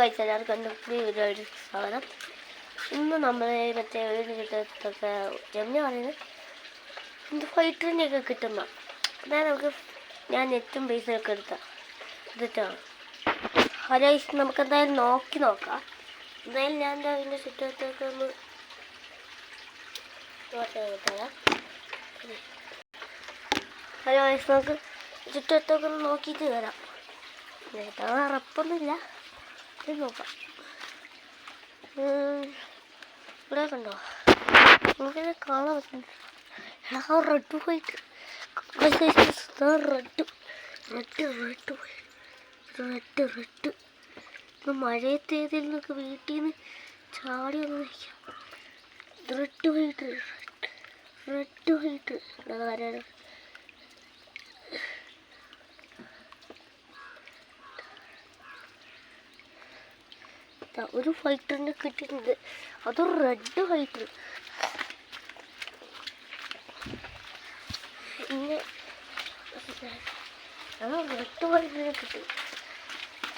എല്ലാവർക്കും എൻ്റെ പുതിയ വീഡിയോയുടെ സ്വാഗതം. ഇന്ന് നമ്മൾ മറ്റേ വീട് കിട്ടത്തൊക്കെ ജമിനി പറയുന്നത് എന്ത് ഫൈറ്ററിൻ്റെയൊക്കെ കിട്ടുമ്പോൾ അതായത് ഞാൻ നെറ്റും പൈസയൊക്കെ എടുത്തിട്ടാണ് ഹരൈസ് നമുക്ക് എന്തായാലും നോക്കാം. എന്തായാലും ഞാൻ എന്താ അതിൻ്റെ ചുറ്റത്തൊക്കെ ഒന്ന് തരാം. ഹരൈസ് നമുക്ക് ചുറ്റത്തൊക്കെ ഒന്ന് നോക്കിയിട്ട് തരാം. ഉറപ്പൊന്നുമില്ല, നോക്കാം. ഇവിടെ കണ്ടോ, നമുക്കിത് കാണാൻ പറ്റുന്നുണ്ട്. എടാ റെഡ് വൈറ്റ് റെഡ് ഇന്ന് മഴയത്ത് ഏതെങ്കിലുമൊക്കെ വീട്ടിൽ നിന്ന് ചാടി ഒന്ന് വയ്ക്കാം. റെഡ് വൈറ്റ് ആരാണ് ഒരു ഫൈറ്ററിനെ കിട്ടിയിട്ടുണ്ട്, അതൊരു റെഡ് ഫൈറ്റർ. പിന്നെ റെഡ് ഫൈറ്ററിനെ കിട്ടി,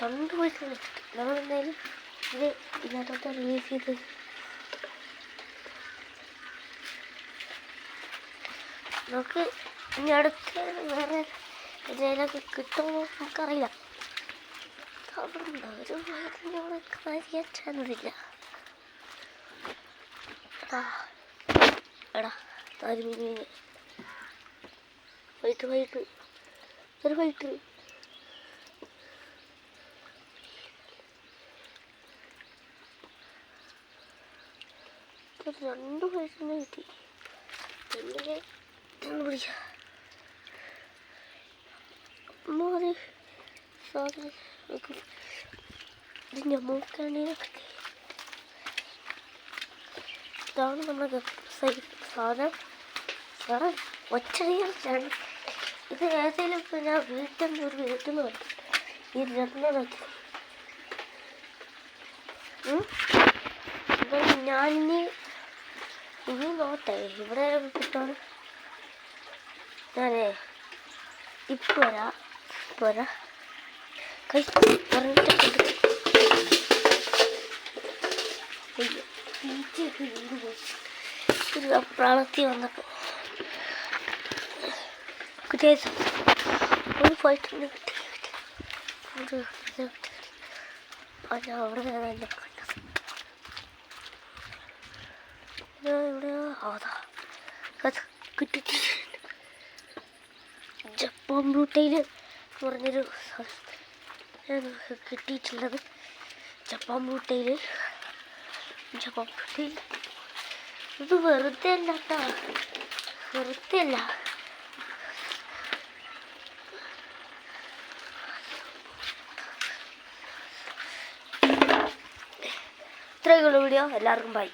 2 ഫൈറ്ററിനെ കിട്ടി. നമ്മൾ എന്തായാലും ഇത് ഇതിനകത്തോട്ട് റിലീസ് ചെയ്ത് നമുക്ക് ഇനി അടുത്ത് വേറെ ഇതിലൊക്കെ കിട്ടുമോ നമുക്കറിയില്ല. അവിടെ ഒരു വയറിൻ്റെ അവിടെ കാര്യം ചാനലില്ല. എടാ താരുമീൻ വൈറ്റ് ഒരു വൈറ്റ് ഒരു 2 വയസ്സിനെ കിട്ടി. പിന്നെ പിടിക്കാം സാധനം ഇതിൻ്റെ മൂക്കാണീനൊക്കെ. ഇതാണ് നമ്മുടെ സാധനം. വേറെ ഒച്ചയാണ്. ഇത് ഏതെങ്കിലും ഞാൻ വീട്ടിൽ നിന്ന് വയ്ക്കും. ഈ 2 വയ്ക്കും. ഞാനിനി നോട്ടെ ഇവിടെ കിട്ടാണ്. ഞാനേ ഇപ്പം വരാം കൈ പറഞ്ഞിട്ട് ഒരു പ്രാണത്തി വന്നപ്പോൾ ഒരു ഫൈറ്ററിനെ കിട്ടി. അത് അവിടെ എന്നെ കണ്ടത്. ഇവിടെ കിട്ടി. ജപ്പാൻ ബ്രൂട്ടയിൽ പറഞ്ഞൊരു കിട്ടിയിട്ടുള്ളത്. ജപ്പാൻ ബ്രൂട്ടയിൽ ഇത് വെറുതെ അല്ല കേട്ടോ, വെറുതെ അല്ല. ഇത്രയുള്ള വീഡിയോ. എല്ലാവർക്കും ബൈ.